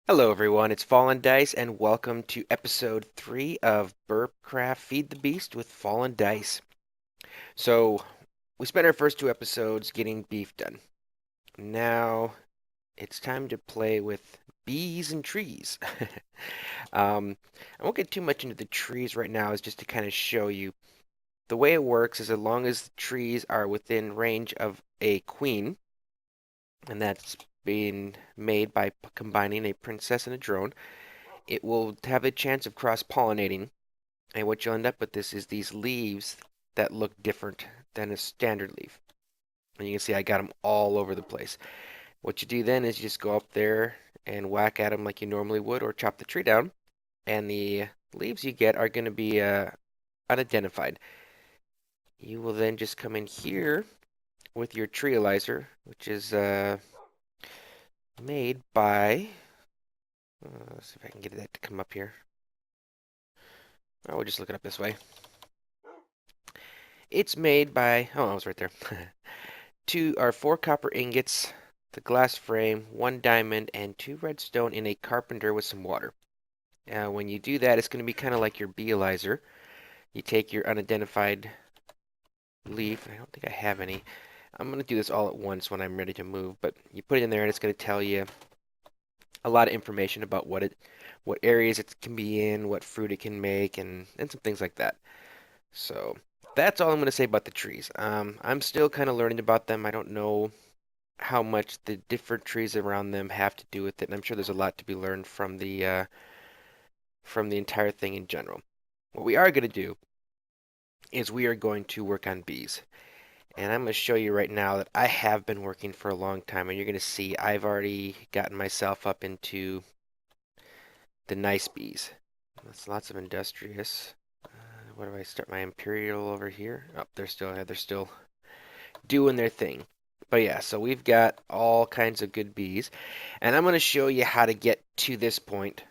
Hello everyone, it's FallenDice and welcome to episode 3 of Burpcraft Feed the Beast with FallenDice. So, we spent our first two episodes getting beef done. Now, it's time to play with bees and trees. I won't get too much into the trees right now, it's just to kind of show you. The way it works is as long as the trees are within range of a queen, and that's being made by combining a princess and a drone, it will have a chance of cross-pollinating, and what you'll end up with this is these leaves that look different than a standard leaf. And you can see I got them all over the place. What you do then is you just go up there and whack at them like you normally would, or chop the tree down, and the leaves you get are going to be unidentified. You will then just come in here with your treealizer, which is made by, let's see if I can get that to come up here. Oh, we'll just look it up this way. It's made by, oh, I was right there. Two or four copper ingots, the glass frame, one diamond, and two redstone in a carpenter with some water. When you do that, it's going to be kind of like your beealizer. You take your unidentified leaf. I don't think I have any. I'm going to do this all at once when I'm ready to move, but you put it in there and it's going to tell you a lot of information about what areas it can be in, what fruit it can make, and some things like that. So that's all I'm going to say about the trees. I'm still kind of learning about them. I don't know how much the different trees around them have to do with it, and I'm sure there's a lot to be learned from the entire thing in general. What we are going to do is we are going to work on bees. And I'm going to show you right now that I have been working for a long time, and you're going to see I've already gotten myself up into the nice bees. That's lots of industrious. Where do I start my imperial over here? Oh, they're still doing their thing. But yeah, so we've got all kinds of good bees, and I'm going to show you how to get to this point,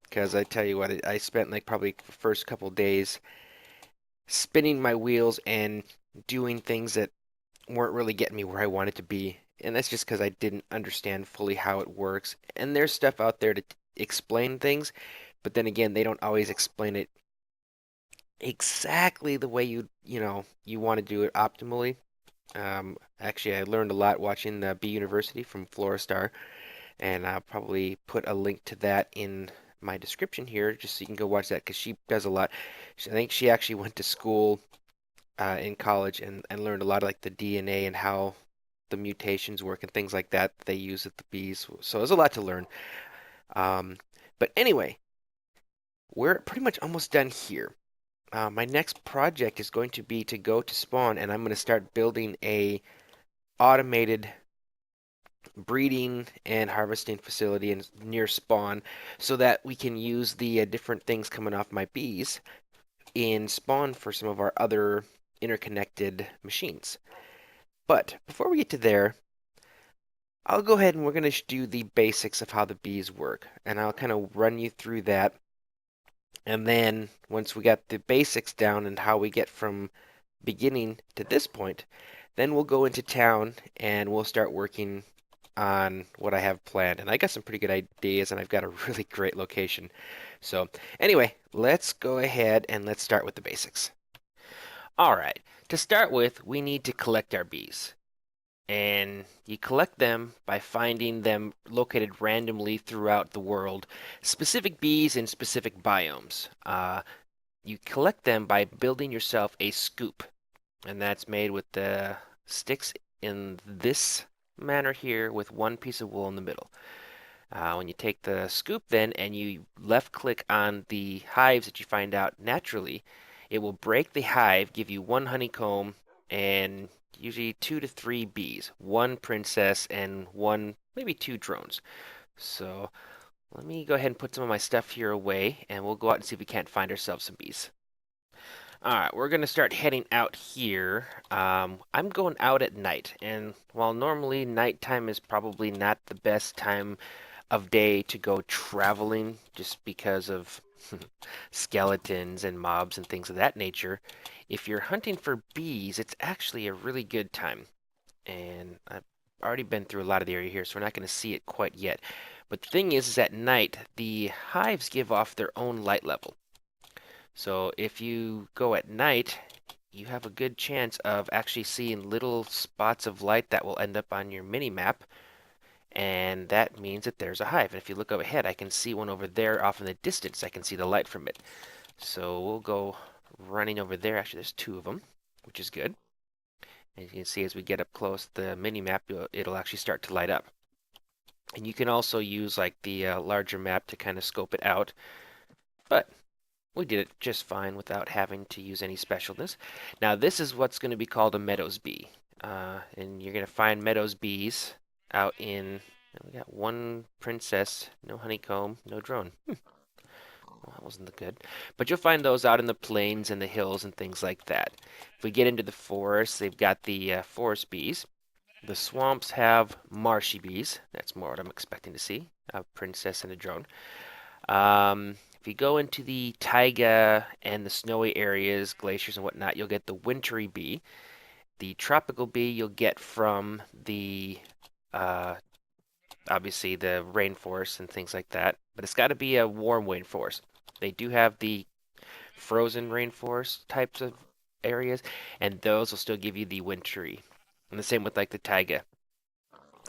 because I tell you what, I spent like probably the first couple days spinning my wheels and doing things that weren't really getting me where I wanted to be. And that's just because I didn't understand fully how it works. And there's stuff out there to explain things, but then again, they don't always explain it exactly the way you want to do it optimally. Actually, I learned a lot watching the Bee University from Florastar, and I'll probably put a link to that in my description here, just so you can go watch that because she does a lot. I think she actually went to school in college and learned a lot of like the DNA and how the mutations work and things like that they use with the bees. So there's a lot to learn. Um, but anyway, we're pretty much almost done here. My next project is going to be to go to spawn, and I'm going to start building a automated breeding and harvesting facility near spawn so that we can use the different things coming off my bees in spawn for some of our other interconnected machines. But before we get to there, I'll go ahead and we're going to do the basics of how the bees work, and I'll kind of run you through that. And then once we got the basics down and how we get from beginning to this point, then we'll go into town and we'll start working on what I have planned. And I got some pretty good ideas, and I've got a really great location. So anyway, let's go ahead and let's start with the basics. All right, to start with, we need to collect our bees. And you collect them by finding them located randomly throughout the world, specific bees in specific biomes. You collect them by building yourself a scoop, and that's made with the sticks in this manner here with one piece of wool in the middle. When you take the scoop then and you left click on the hives that you find out naturally, it will break the hive, give you one honeycomb and usually 2 to 3 bees, one princess and one, maybe 2 drones. So let me go ahead and put some of my stuff here away, and we'll go out and see if we can't find ourselves some bees. All right, we're going to start heading out here. I'm going out at night, and while normally nighttime is probably not the best time of day to go traveling just because of skeletons and mobs and things of that nature, if you're hunting for bees, it's actually a really good time. And I've already been through a lot of the area here, so we're not going to see it quite yet. But the thing is at night, the hives give off their own light level. So if you go at night, you have a good chance of actually seeing little spots of light that will end up on your mini map, and that means that there's a hive. And if you look up ahead, I can see one over there off in the distance. I can see the light from it. So we'll go running over there. Actually, there's two of them, which is good. And you can see as we get up close, the mini map, it'll actually start to light up. And you can also use like the larger map to kind of scope it out. But we did it just fine without having to use any specialness. Now this is what's going to be called a meadows bee. And you're going to find meadows bees out in, we got one princess, no honeycomb, no drone. Well, that wasn't good. But you'll find those out in the plains and the hills and things like that. If we get into the forest, they've got the forest bees. The swamps have marshy bees. That's more what I'm expecting to see. A princess and a drone. If you go into the taiga and the snowy areas, glaciers and whatnot, you'll get the wintry bee. The tropical bee you'll get from the, obviously, the rainforest and things like that. But it's got to be a warm rainforest. They do have the frozen rainforest types of areas, and those will still give you the wintry. And the same with like the taiga.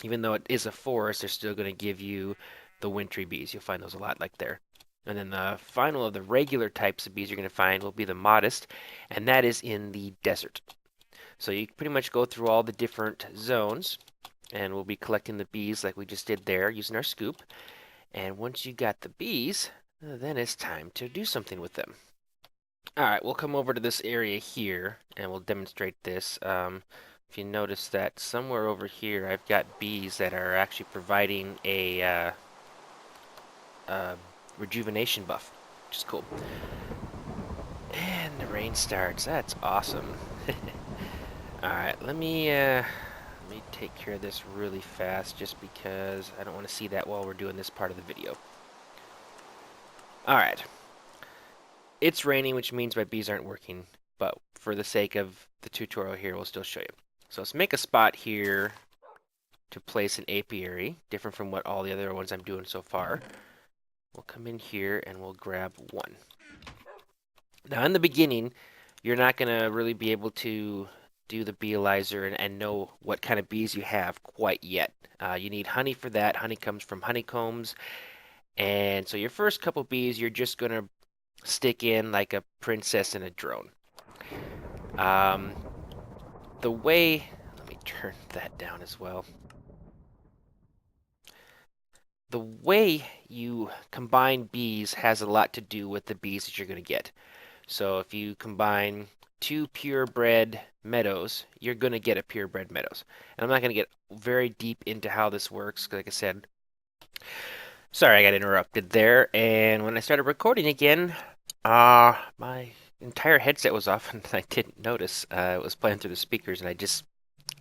Even though it is a forest, they're still going to give you the wintry bees. You'll find those a lot like there. And then the final of the regular types of bees you're going to find will be the modest, and that is in the desert. So you pretty much go through all the different zones, and we'll be collecting the bees like we just did there using our scoop. And once you got the bees, then it's time to do something with them. All right, we'll come over to this area here, and we'll demonstrate this. If you notice that somewhere over here, I've got bees that are actually providing a rejuvenation buff, which is cool. And the rain starts. That's awesome. All right, let me take care of this really fast, just because I don't want to see that while we're doing this part of the video. All right. It's raining, which means my bees aren't working, but for the sake of the tutorial here, we'll still show you. So let's make a spot here to place an apiary, different from what all the other ones I'm doing so far. We'll come in here and we'll grab one. Now in the beginning, you're not going to really be able to do the beealyzer and know what kind of bees you have quite yet. You need honey for that. Honey comes from honeycombs. And so your first couple bees, you're just going to stick in like a princess and a drone. The way, let me turn that down as well. The way you combine bees has a lot to do with the bees that you're going to get. So if you combine two purebred meadows, you're going to get a purebred meadows. And I'm not going to get very deep into how this works, because like I said, sorry I got interrupted there. And when I started recording again, my entire headset was off and I didn't notice. It was playing through the speakers and I just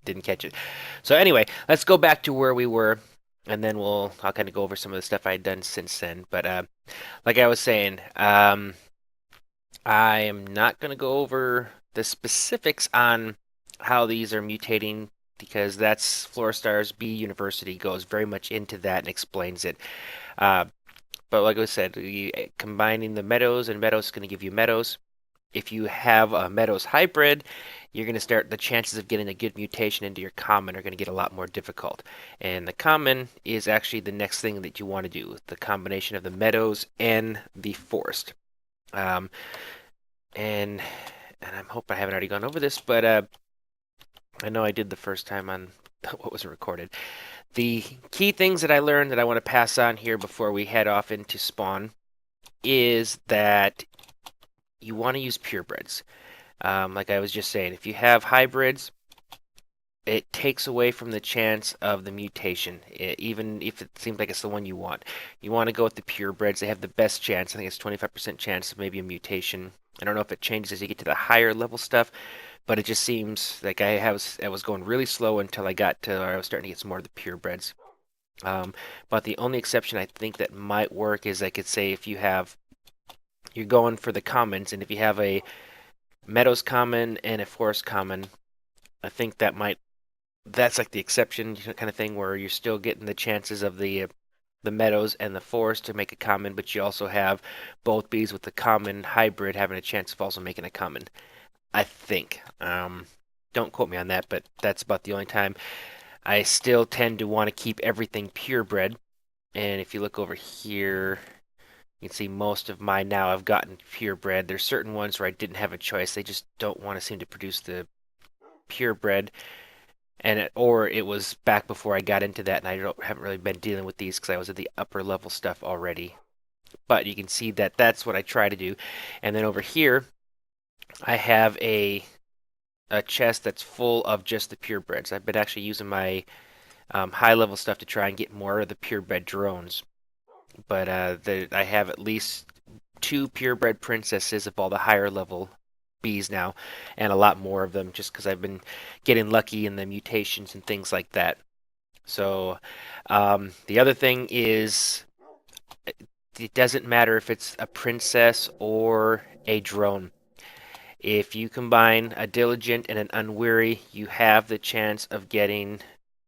didn't catch it. So anyway, let's go back to where we were, and then I'll kind of go over some of the stuff I'd done since then. But like I was saying, I am not going to go over the specifics on how these are mutating, because that's Florastar's Bee University goes very much into that and explains it. But like I said, combining the meadows, and meadows is going to give you meadows. If you have a meadows hybrid, you're going to start, the chances of getting a good mutation into your common are going to get a lot more difficult. And the common is actually the next thing that you want to do, the combination of the meadows and the forest. And I hope I haven't already gone over this, but I know I did the first time on what was recorded. The key things that I learned that I want to pass on here before we head off into spawn is that you want to use purebreds. Like I was just saying, if you have hybrids, it takes away from the chance of the mutation, even if it seems like it's the one you want. You want to go with the purebreds. They have the best chance. I think it's 25% chance of maybe a mutation. I don't know if it changes as you get to the higher level stuff, but it just seems like I was going really slow until I got to where I was starting to get some more of the purebreds. But the only exception I think that might work is I could say if you're going for the commons, and if you have a meadows common and a forest common, I think that's like the exception kind of thing, where you're still getting the chances of the the meadows and the forest to make a common, but you also have both bees with the common hybrid having a chance of also making a common, I think. Don't quote me on that, but that's about the only time. I still tend to want to keep everything purebred. And if you look over here, you can see most of mine now I've gotten purebred. There's certain ones where I didn't have a choice. They just don't want to seem to produce the purebred. Or it was back before I got into that, and haven't really been dealing with these because I was at the upper level stuff already. But you can see that that's what I try to do. And then over here, I have a chest that's full of just the purebreds. I've been actually using my high level stuff to try and get more of the purebred drones. But I have at least 2 purebred princesses of all the higher level bees now, and a lot more of them just because I've been getting lucky in the mutations and things like that. So the other thing is it doesn't matter if it's a princess or a drone. If you combine a diligent and an unweary, you have the chance of getting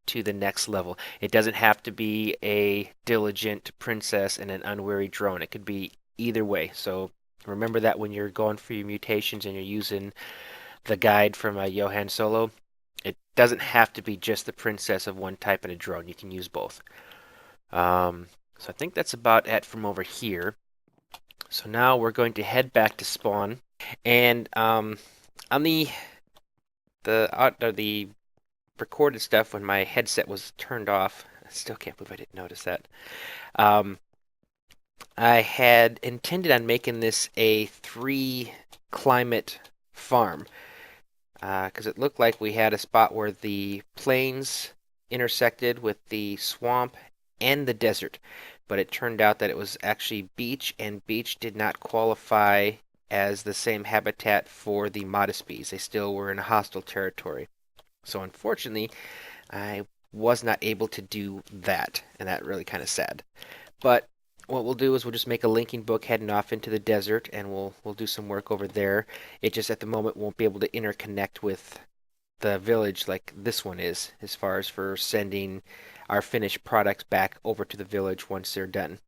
to the next level. It doesn't have to be a diligent princess and an unweary drone. It could be either way. So remember that when you're going for your mutations and you're using the guide from TheYoHanSolo, it doesn't have to be just the princess of one type and a drone. You can use both. So I think that's about it from over here. So now we're going to head back to spawn. And on the recorded stuff when my headset was turned off, I still can't believe I didn't notice that. I had intended on making this a 3 climate farm because it looked like we had a spot where the plains intersected with the swamp and the desert, but it turned out that it was actually beach, and beach did not qualify as the same habitat for the modest bees. They still were in a hostile territory. So unfortunately, I was not able to do that, and that really kind of sad. But what we'll do is we'll just make a linking book heading off into the desert, and we'll do some work over there. It just at the moment won't be able to interconnect with the village like this one is, as far as for sending our finished products back over to the village once they're done.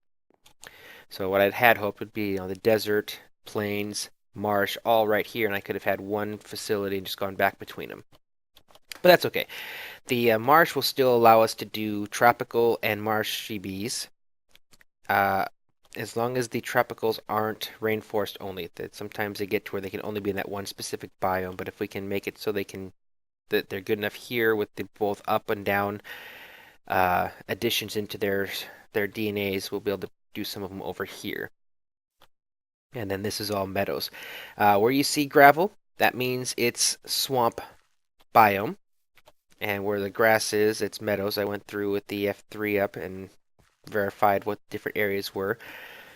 So what I'd had hoped would be the desert, plains, marsh, all right here, and I could have had one facility and just gone back between them. But that's okay. The marsh will still allow us to do tropical and marshy bees, as long as the tropicals aren't rainforest only. That sometimes they get to where they can only be in that one specific biome. But if we can make it so that they're good enough here with the both up and down additions into their DNAs, we'll be able to do some of them over here. And then this is all meadows. Where you see gravel, that means it's swamp biome. And where the grass is, it's meadows. I went through with the F3 up and verified what different areas were.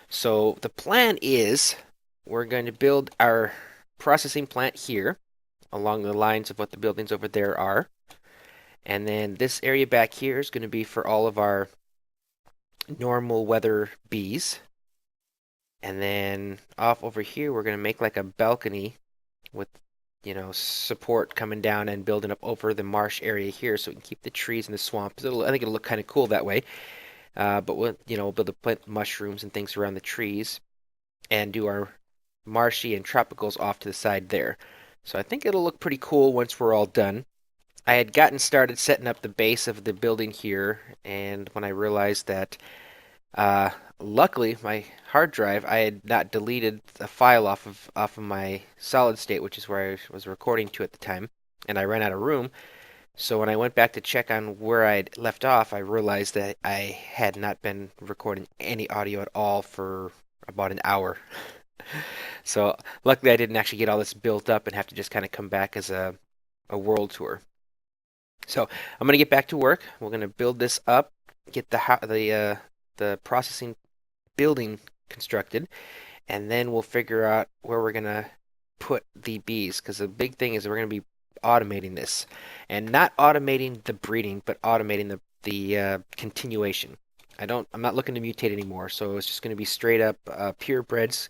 So the plan is we're going to build our processing plant here along the lines of what the buildings over there are. And then this area back here is going to be for all of our normal weather bees. And then off over here, we're going to make like a balcony with support coming down and building up over the marsh area here, so we can keep the trees in the swamp. I think it'll look kind of cool that way. But we'll build a plant mushrooms and things around the trees, and do our marshy and tropicals off to the side there. So I think it'll look pretty cool once we're all done. I had gotten started setting up the base of the building here, and when I realized that luckily, my hard drive, I had not deleted a file off of my solid state, which is where I was recording to at the time, and I ran out of room. So when I went back to check on where I'd left off, I realized that I had not been recording any audio at all for about an hour. So luckily, I didn't actually get all this built up and have to just kind of come back as a world tour. So I'm gonna get back to work. We're gonna build this up, get the processing building constructed, and then we'll figure out where we're gonna put the bees, because the big thing is we're gonna be automating this, and not automating the breeding, but automating the continuation. I'm not looking to mutate anymore, so it's just gonna be straight up purebreds,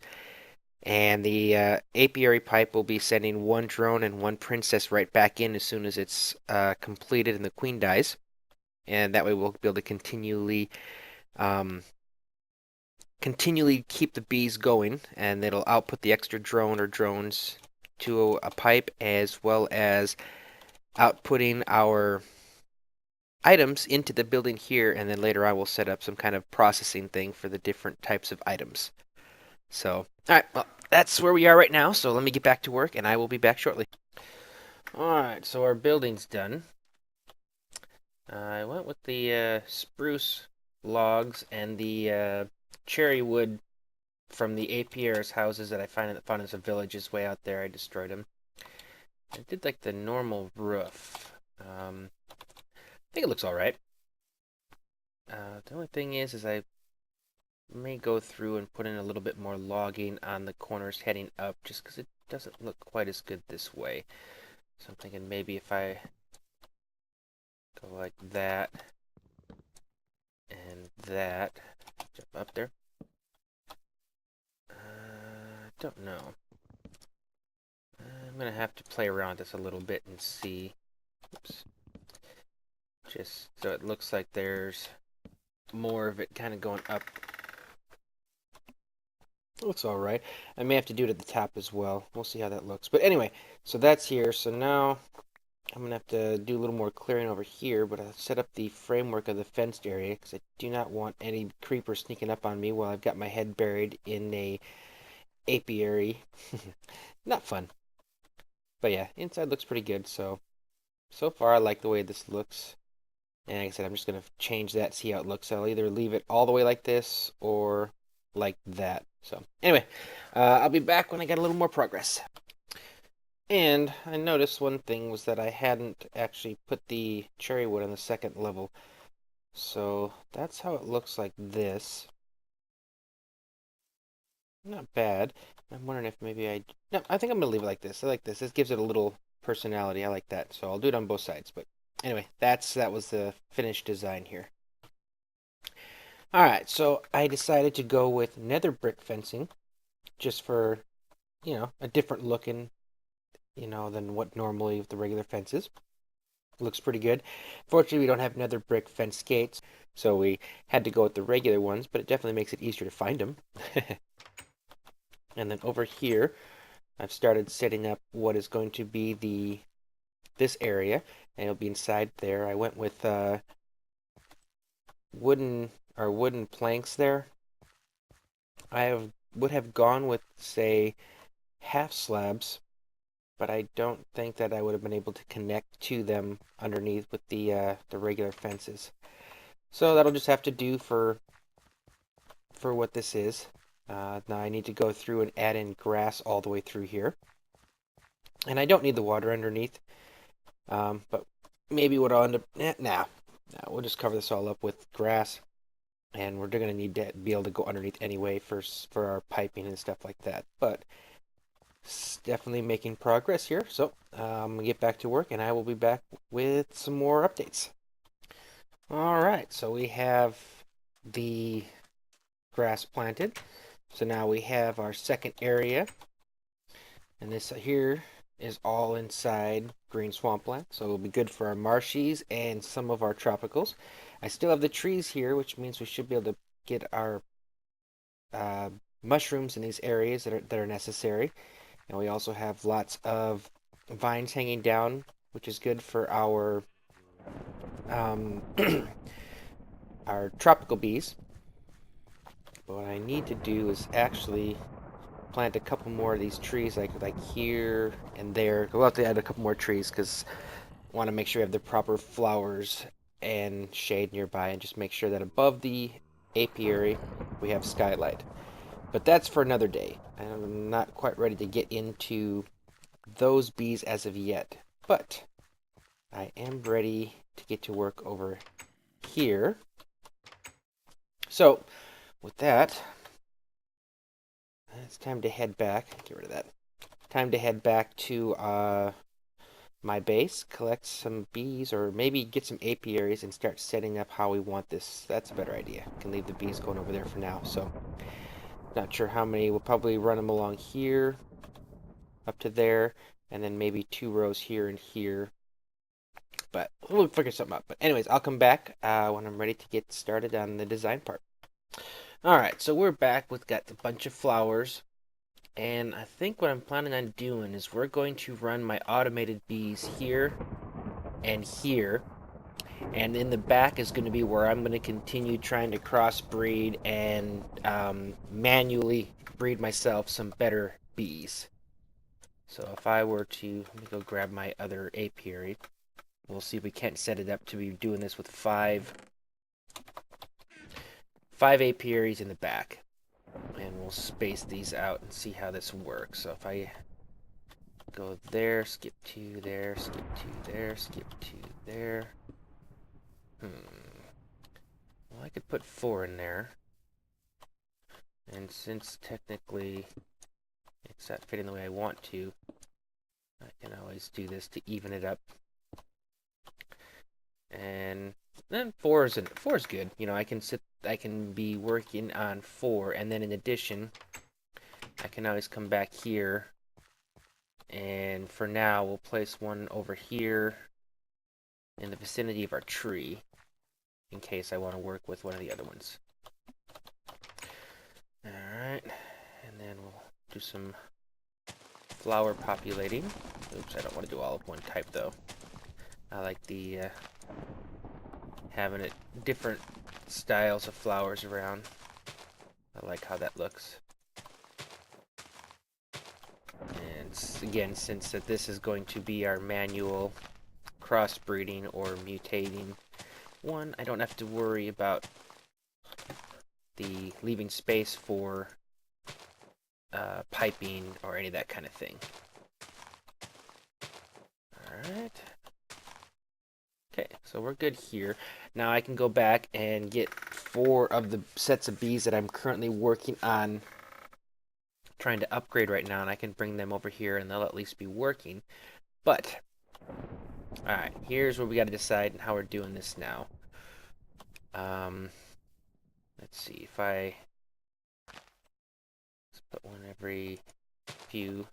and the apiary pipe will be sending one drone and one princess right back in as soon as it's completed and the queen dies, and that way we'll be able to continually um, continually keep the bees going, and it'll output the extra drone or drones to a pipe, as well as outputting our items into the building here, and then later I will set up some kind of processing thing for the different types of items. So, all right, well, that's where we are right now, so let me get back to work, and I will be back shortly. All right, so our building's done. I went with the spruce logs and the cherry wood from the apiaries houses that I found in some villages way out there. I destroyed them. I did like the normal roof. I think it looks all right. The only thing is I may go through and put in a little bit more logging on the corners heading up, just because it doesn't look quite as good this way. So I'm thinking maybe if I go like that and that, jump up there. Don't know. I'm gonna have to play around this a little bit and see. Oops. Just so it looks like there's more of it kind of going up. Looks all right. I may have to do it at the top as well. We'll see how that looks. But anyway, so that's here. So now I'm going to have to do a little more clearing over here, but I'll set up the framework of the fenced area because I do not want any creepers sneaking up on me while I've got my head buried in a apiary. Not fun. But yeah, inside looks pretty good. So far I like the way this looks. And like I said, I'm just going to change that, see how it looks. I'll either leave it all the way like this or like that. So anyway, I'll be back when I get a little more progress. And I noticed one thing was that I hadn't actually put the cherry wood on the second level. So that's how it looks like this. Not bad. I'm wondering if maybe no, I think I'm going to leave it like this. I like this. This gives it a little personality. I like that. So I'll do it on both sides. But anyway, that was the finished design here. Alright, so I decided to go with nether brick fencing, just for, a different looking, than what normally the regular fence is. Looks pretty good. Fortunately, we don't have nether brick fence gates, so we had to go with the regular ones, but it definitely makes it easier to find them. And then over here, I've started setting up what is going to be this area, and it'll be inside there. I went with wooden planks there. Would have gone with, say, half slabs, but I don't think that I would have been able to connect to them underneath with the regular fences. So that'll just have to do for what this is. Now I need to go through and add in grass all the way through here. And I don't need the water underneath, but maybe what I'll end up... Nah, we'll just cover this all up with grass. And we're going to need to be able to go underneath anyway for our piping and stuff like that. But it's definitely making progress here. So I'm going to get back to work, and I will be back with some more updates. All right, so we have the grass planted. So now we have our second area. And this here is all inside green swampland. So it'll be good for our marshies and some of our tropicals. I still have the trees here, which means we should be able to get our mushrooms in these areas that are necessary. And we also have lots of vines hanging down, which is good for our our tropical bees. But what I need to do is actually plant a couple more of these trees, like here and there. We'll have to add a couple more trees because I want to make sure we have the proper flowers and shade nearby, and just make sure that above the apiary we have skylight. But that's for another day. I'm not quite ready to get into those bees as of yet, but I am ready to get to work over here. So with that, it's time to head back. Get rid of that. Time to head back to my base, collect some bees, or maybe get some apiaries and start setting up how we want this. That's a better idea. Can leave the bees going over there for now. So not sure how many. We'll probably run them along here, up to there, and then maybe 2 rows here and here. But we'll figure something out. But anyways, I'll come back when I'm ready to get started on the design part. Alright, so we're back. We've got a bunch of flowers. And I think what I'm planning on doing is we're going to run my automated bees here and here. And in the back is going to be where I'm going to continue trying to crossbreed and manually breed myself some better bees. So if I were to, let me go grab my other apiary. We'll see if we can't set it up to be doing this with five apiaries in the back. And we'll space these out and see how this works. So if I go there, skip to there, skip to there, skip to there. Well, I could put 4 in there. And since technically it's not fitting the way I want to, I can always do this to even it up. And then 4 is good. You know, I can be working on 4, and then in addition, I can always come back here. And for now, we'll place one over here in the vicinity of our tree, in case I want to work with one of the other ones. Alright, and then we'll do some flower populating. Oops, I don't want to do all of one type though. I like the having it different styles of flowers around. I like how that looks. And again, since that this is going to be our manual crossbreeding or mutating one, I don't have to worry about the leaving space for piping or any of that kind of thing. Alright. Okay, so we're good here. Now I can go back and get 4 of the sets of bees that I'm currently working on trying to upgrade right now, and I can bring them over here and they'll at least be working. But, alright, here's where we got to decide how we're doing this now. Let's see, if I let's put one every few.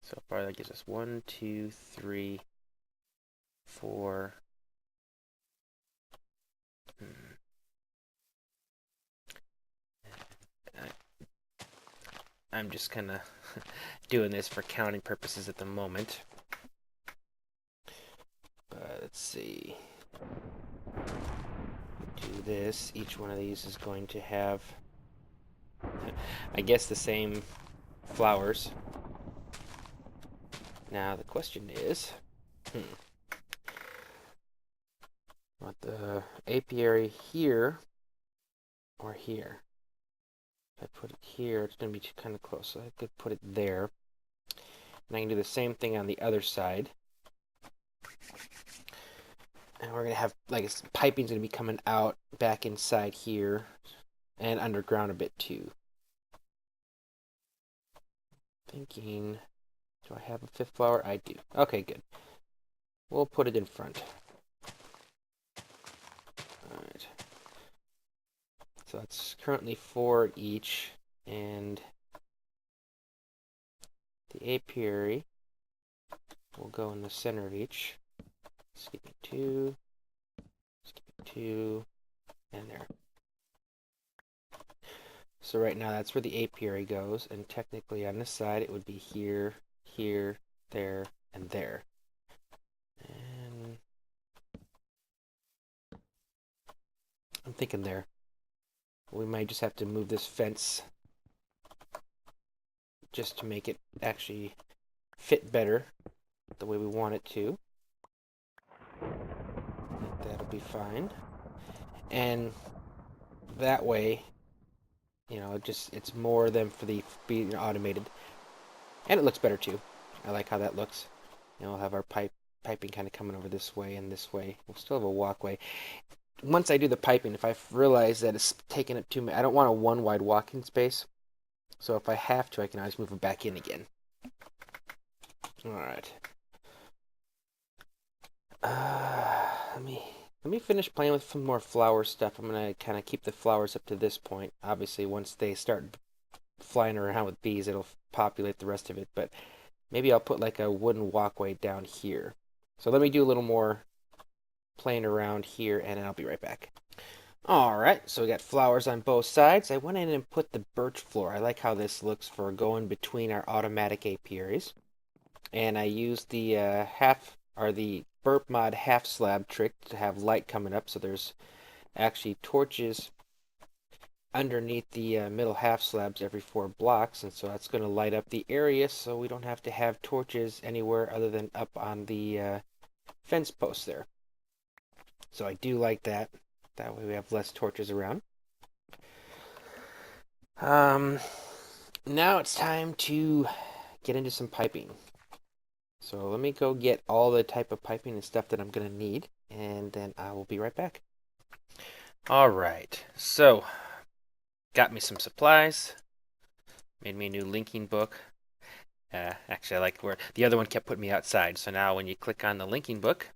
So far that gives us 1, 2, 3, 4. I'm just kind of doing this for counting purposes at the moment. But let's see. Do this. Each one of these is going to have, I guess, the same flowers. Now the question is, want the apiary here or here? If I put it here, it's going to be kind of close, so I could put it there. And I can do the same thing on the other side. And we're going to have, like, piping's going to be coming out back inside here and underground a bit too. Thinking, do I have a 5th flower? I do. Okay, good. We'll put it in front. Alright. So that's currently 4 each, and the apiary will go in the center of each. Skipping 2, skipping 2, and there. So right now that's where the apiary goes, and technically on this side it would be here, here, there, and there. And I'm thinking there. We might just have to move this fence just to make it actually fit better the way we want it to. That'll be fine. And that way, you know, it's more than for the being automated. And it looks better too. I like how that looks. You know, we'll have our piping kind of coming over this way and this way. We'll still have a walkway. Once I do the piping, if I realize that it's taking up too much, I don't want a one wide walking space. So if I have to, I can always move it back in again. Alright. Let me finish playing with some more flower stuff. I'm going to kind of keep the flowers up to this point. Obviously, once they start flying around with bees, it'll populate the rest of it. But maybe I'll put like a wooden walkway down here. So let me do a little more playing around here, and I'll be right back. Alright, so we got flowers on both sides. I went in and put the birch floor. I like how this looks for going between our automatic apiaries. And I used the the Burpmod half slab trick to have light coming up, so there's actually torches underneath the middle half slabs every 4 blocks, and so that's going to light up the area so we don't have to have torches anywhere other than up on the fence posts there. So I do like that. That way we have less torches around. Now it's time to get into some piping. So let me go get all the type of piping and stuff that I'm going to need, and then I will be right back. All right, so got me some supplies, made me a new linking book. Actually, I like where the other one kept putting me outside, so now when you click on the linking book,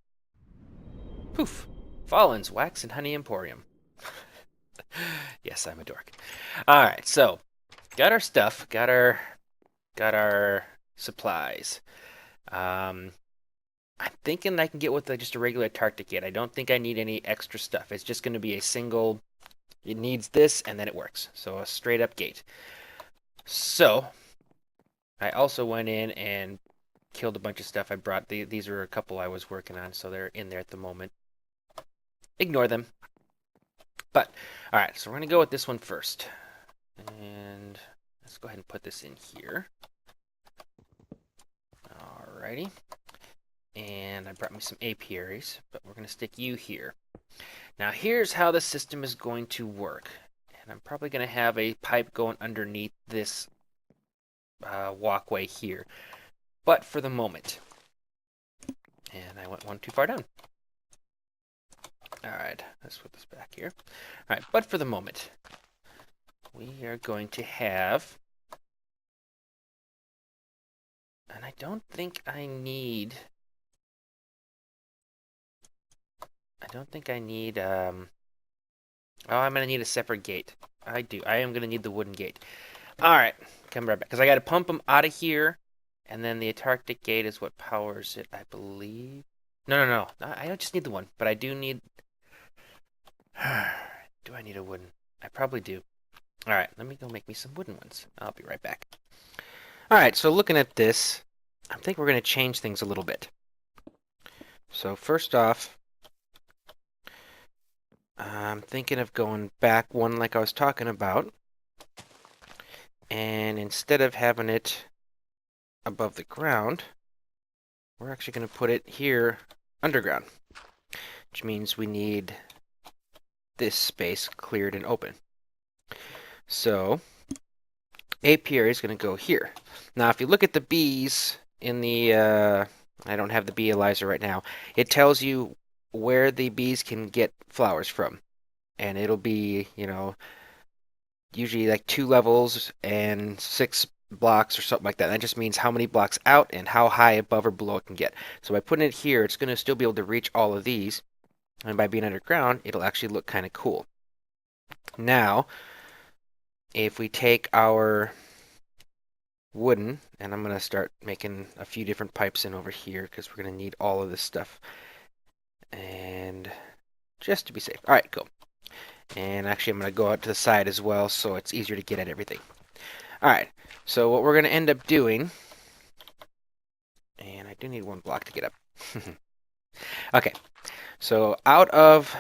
poof, Fallen's Wax and Honey Emporium. Yes, I'm a dork. All right, so got our stuff, got our supplies. I'm thinking I can get with just a regular Antarctic kit. I don't think I need any extra stuff. It's just going to be a single. It needs this, and then it works. So a straight up gate. So I also went in and killed a bunch of stuff. I brought these are a couple I was working on, so they're in there at the moment. Ignore them. But all right, so we're going to go with this one first, and let's go ahead and put this in here. Alrighty. And I brought me some apiaries, but we're going to stick you here. Now here's how the system is going to work. And I'm probably going to have a pipe going underneath this walkway here. But for the moment, and I went one too far down. Alright, let's put this back here. Alright, but for the moment, we are going to have, and I don't think I need, oh, I'm going to need a separate gate. I am going to need the wooden gate. Alright, come right back, because I got to pump them out of here, and then the Antarctic gate is what powers it, I believe. No. I don't just need the one, but I do need... Do I need a wooden? I probably do. Alright, let me go make me some wooden ones. I'll be right back. Alright, so looking at this, I think we're going to change things a little bit. So first off, I'm thinking of going back one like I was talking about. And instead of having it above the ground, we're actually going to put it here underground, which means we need this space cleared and open. So apiary is going to go here. Now if you look at the bees in the I don't have the bee analyzer right now, it tells you where the bees can get flowers from, and it'll be, usually like 2 levels and 6 blocks or something like that. That just means how many blocks out and how high above or below it can get. So by putting it here, it's going to still be able to reach all of these, and by being underground, it'll actually look kind of cool. Now, if we take our wooden, and I'm going to start making a few different pipes in over here because we're going to need all of this stuff, and just to be safe. All right, cool. And actually, I'm going to go out to the side as well, so it's easier to get at everything. All right, so what we're going to end up doing, and I do need 1 block to get up. Okay, so out of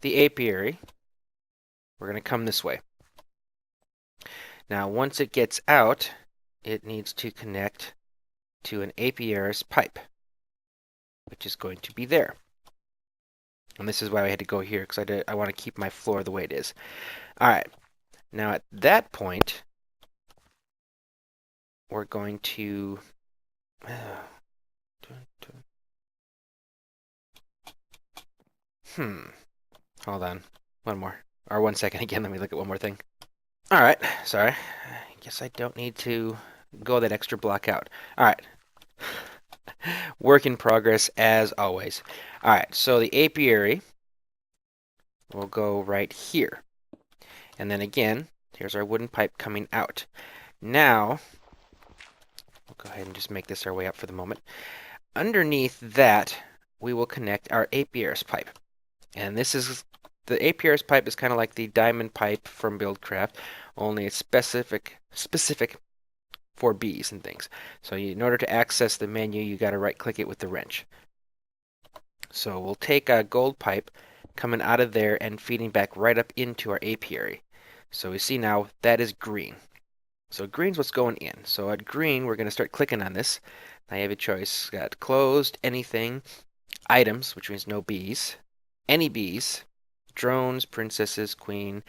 the apiary, we're going to come this way. Now, once it gets out, it needs to connect to an apiary's pipe, which is going to be there. And this is why I had to go here, because I want to keep my floor the way it is. All right, now at that point, we're going to... Hold on. One more. Or 1 second again. Let me look at one more thing. All right. Sorry. I guess I don't need to go that extra block out. All right. Work in progress as always. All right. So the apiary will go right here. And then again, here's our wooden pipe coming out. Now, we'll go ahead and just make this our way up for the moment. Underneath that, we will connect our apiary's pipe. And this is the apiarist pipe is kind of like the diamond pipe from Buildcraft, only it's specific for bees and things. So in order to access the menu, you got to right-click it with the wrench. So we'll take a gold pipe coming out of there and feeding back right up into our apiary. So we see now that is green. So green's what's going in. So at green, we're going to start clicking on this. Now you have a choice. Got closed, anything, items, which means no bees, any bees, drones, princesses, queen,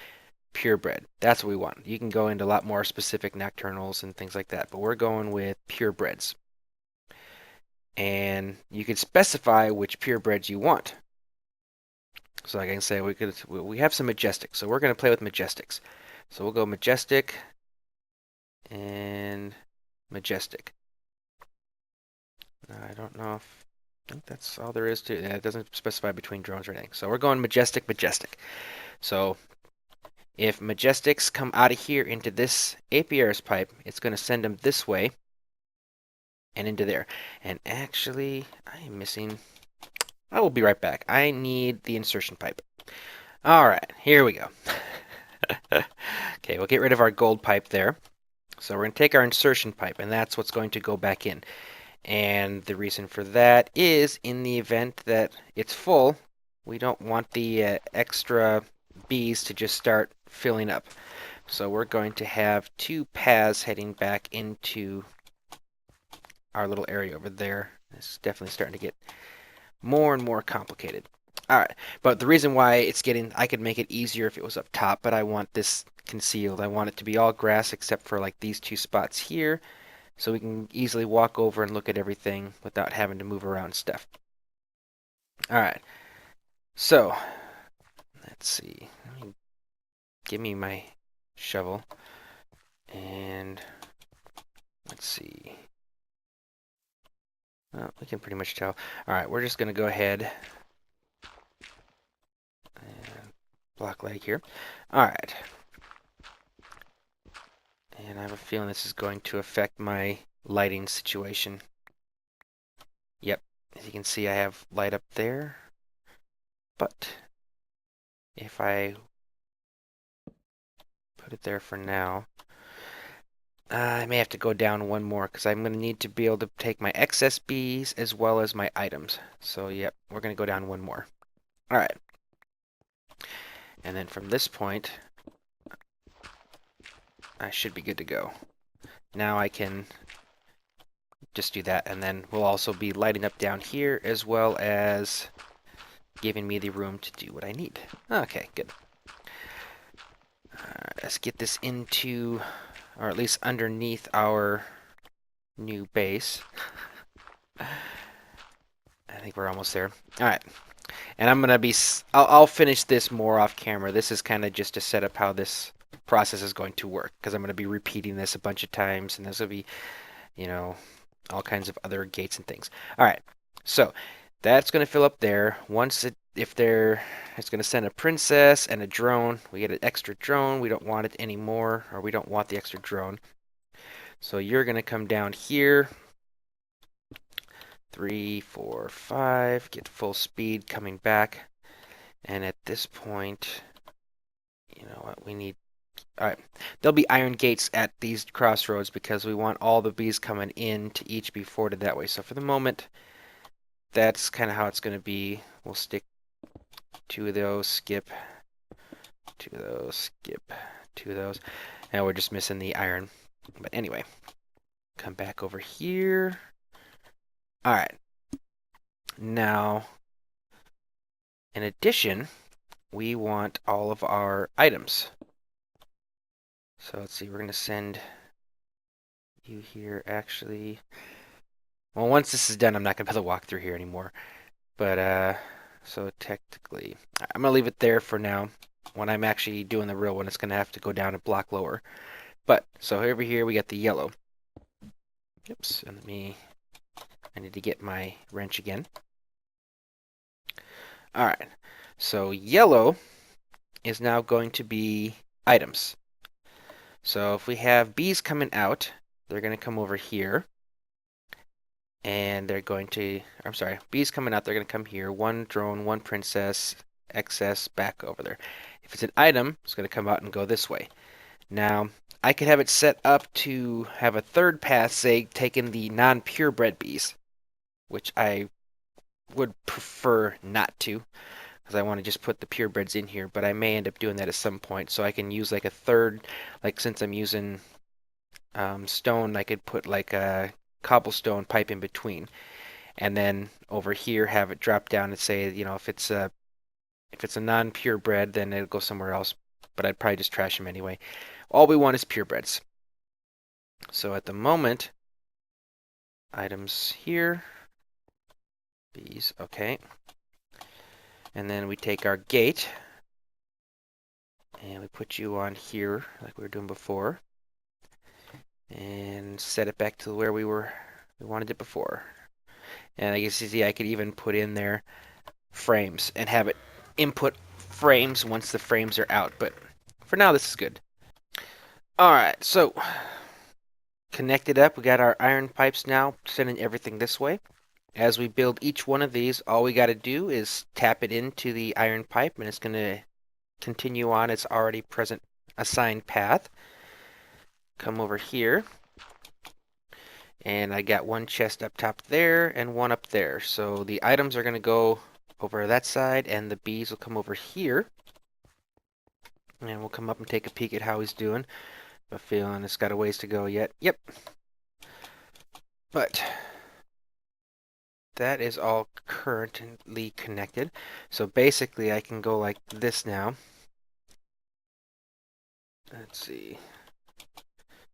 purebred. That's what we want. You can go into a lot more specific nocturnals and things like that, but we're going with purebreds. And you can specify which purebreds you want. So like I can say we have some majestic, so we're going to play with majestics. So we'll go majestic and majestic. I don't know if I think that's all there is to it. It doesn't specify between drones or anything. So we're going majestic, majestic. So if majestics come out of here into this apiarist pipe, it's going to send them this way and into there. And actually, I am missing. I will be right back. I need the insertion pipe. All right, here we go. Okay, we'll get rid of our gold pipe there. So we're going to take our insertion pipe, and that's what's going to go back in. And the reason for that is in the event that it's full, we don't want the extra bees to just start filling up. So we're going to have two paths heading back into our little area over there. It's definitely starting to get more and more complicated. All right, but the reason why it's getting, I could make it easier if it was up top, but I want this concealed. I want it to be all grass except for like these two spots here, so we can easily walk over and look at everything without having to move around stuff. All right, so let's see. Give me my shovel, and let's see. Well, we can pretty much tell. All right, we're just going to go ahead and block leg here. All right. And I have a feeling this is going to affect my lighting situation. Yep, as you can see, I have light up there. But if I put it there for now, I may have to go down one more because I'm going to need to be able to take my excess bees as well as my items. So, yep, we're going to go down one more. All right. And then from this point, I should be good to go. Now I can just do that, and then we'll also be lighting up down here as well as giving me the room to do what I need. Okay, good. Let's get this into, or at least underneath our new base. I think we're almost there. All right. And I'm going to be, I'll finish this more off camera. This is kind of just to set up how this process is going to work, because I'm going to be repeating this a bunch of times, and this will be, you know, all kinds of other gates and things. All right. So that's going to fill up there. Once it's going to send a princess and a drone. We get an extra drone. We don't want it anymore, or we don't want the extra drone. So you're going to come down here. 3, 4, 5. Get full speed coming back. And at this point, you know what? We need. All right. There'll be iron gates at these crossroads because we want all the bees coming in to each be forwarded that way. So for the moment, that's kind of how it's going to be. We'll stick 2 of those, skip 2 of those, skip 2 of those. Now we're just missing the iron. But anyway, come back over here. All right. Now, in addition, we want all of our items. So let's see, we're going to send you here actually. Well, once this is done, I'm not going to be able to walk through here anymore. But, so technically, I'm going to leave it there for now. When I'm actually doing the real one, it's going to have to go down a block lower. But, so over here, we got the yellow. Oops, and I need to get my wrench again. All right, so yellow is now going to be items. So if we have bees coming out, they're going to come over here. And they're going to, I'm sorry, bees coming out, they're going to come here. 1 drone, 1 princess, excess back over there. If it's an item, it's going to come out and go this way. Now, I could have it set up to have a third path, say, taking the non-purebred bees, which I would prefer not to, because I want to just put the purebreds in here, but I may end up doing that at some point, so I can use like a third, like since I'm using stone, I could put like a cobblestone pipe in between, and then over here have it drop down and say, you know, if it's a non-purebred, then it'll go somewhere else, but I'd probably just trash them anyway. All we want is purebreds. So at the moment, items here, bees, okay. And then we take our gate, and we put you on here like we were doing before, and set it back to where we wanted it before. And I guess you see I could even put in there frames and have it input frames once the frames are out, but for now this is good. Alright, so connected up, we got our iron pipes now, sending everything this way. As we build each one of these, all we got to do is tap it into the iron pipe, and it's going to continue on its already present assigned path. Come over here, and I got one chest up top there and one up there. So the items are going to go over that side, and the bees will come over here. And we'll come up and take a peek at how he's doing. I'm feeling it's got a ways to go yet. Yep. But that is all currently connected. So basically I can go like this now. Let's see.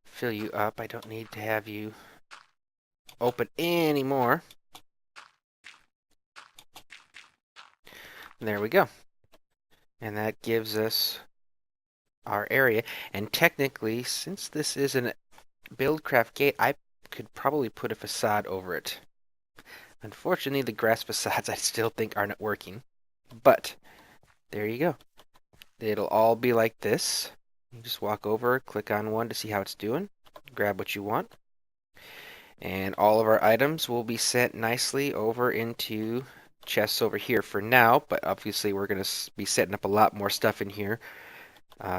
Fill you up. I don't need to have you open anymore. There we go. And that gives us our area. And technically, since this is a Buildcraft gate, I could probably put a facade over it. Unfortunately, the grass facades I still think aren't working. But there you go. It'll all be like this. You just walk over, click on one to see how it's doing, grab what you want, and all of our items will be sent nicely over into chests over here for now, but obviously we're going to be setting up a lot more stuff in here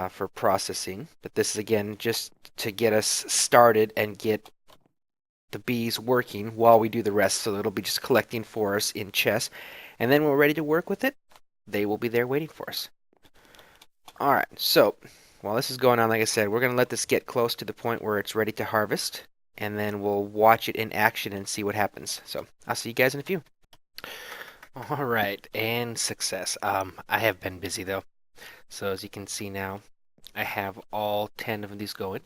for processing. But this is again just to get us started and get the bees working while we do the rest, so it'll be just collecting for us in chests, and then when we're ready to work with it, they will be there waiting for us. Alright, so while this is going on, like I said, we're going to let this get close to the point where it's ready to harvest, and then we'll watch it in action and see what happens. So I'll see you guys in a few. Alright, and success. I have been busy though, so as you can see now, I have all 10 of these going,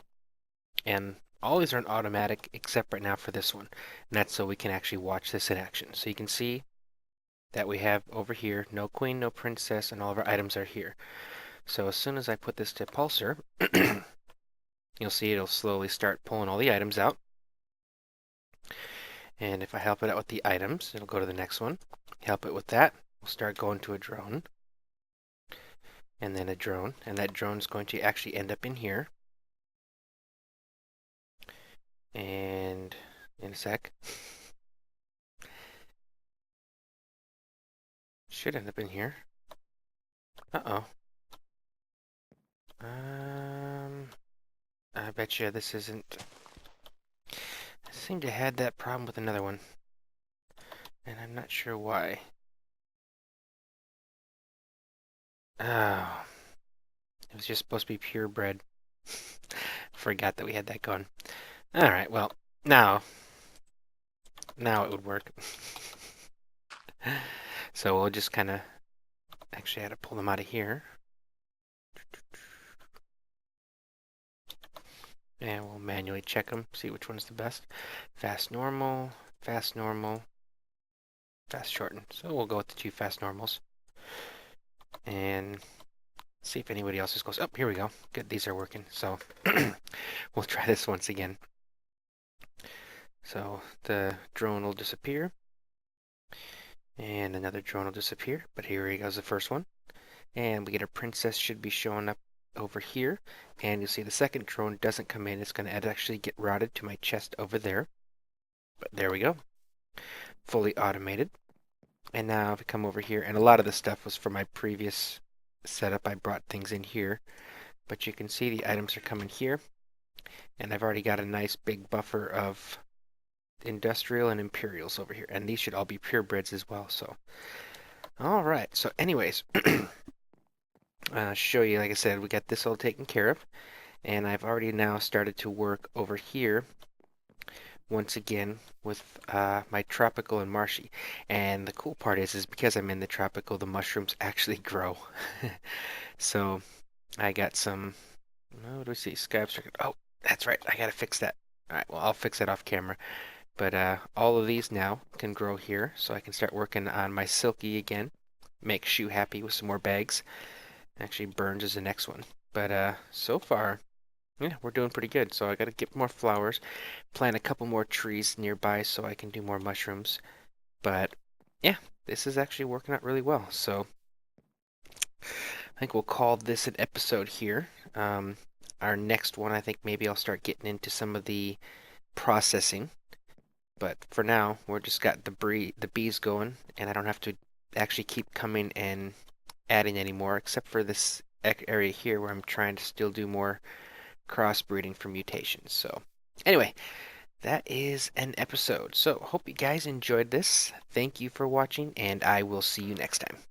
and all these are in automatic except right now for this one, and that's so we can actually watch this in action. So you can see that we have over here no queen, no princess, and all of our items are here. So as soon as I put this to pulsar, you'll see it'll slowly start pulling all the items out. And if I help it out with the items, it'll go to the next one. Help it with that, we'll start going to a drone. And then a drone, and that drone is going to actually end up in here. And in a sec, should end up in here. Uh-oh. I bet you this isn't. I seem to have had that problem with another one, and I'm not sure why. Oh, it was just supposed to be purebred. Forgot that we had that going. Alright, well, now it would work. So we'll just kind of, actually I had to pull them out of here. And we'll manually check them, see which one's the best. Fast normal, fast shorten. So we'll go with the 2 fast normals. And see if anybody else goes. Oh, here we go. Good, these are working. So we'll try this once again. So the drone will disappear. And another drone will disappear. But here he goes, the first one. And we get a princess should be showing up over here. And you'll see the second drone doesn't come in. It's going to actually get routed to my chest over there. But there we go. Fully automated. And now if we come over here, and a lot of this stuff was from my previous setup. I brought things in here, but you can see the items are coming here, and I've already got a nice big buffer of industrial and imperials over here, and these should all be purebreds as well. So, all right. So, anyways, show you, like I said, we got this all taken care of, and I've already now started to work over here once again with my tropical and marshy. And the cool part is because I'm in the tropical, the mushrooms actually grow. So I got some, what do we see? Sky obstruction. Oh, that's right. I gotta fix that. All right, well, I'll fix it off camera. But all of these now can grow here, so I can start working on my silky again. Make Shoe happy with some more bags. Actually, Burns is the next one. But so far, yeah, we're doing pretty good. So I got to get more flowers, plant a couple more trees nearby so I can do more mushrooms. But yeah, this is actually working out really well. So I think we'll call this an episode here. Our next one, I think maybe I'll start getting into some of the processing. But for now, we're just got the bees going, and I don't have to actually keep coming and adding anymore, except for this area here where I'm trying to still do more crossbreeding for mutations. So anyway, that is an episode. So hope you guys enjoyed this. Thank you for watching, and I will see you next time.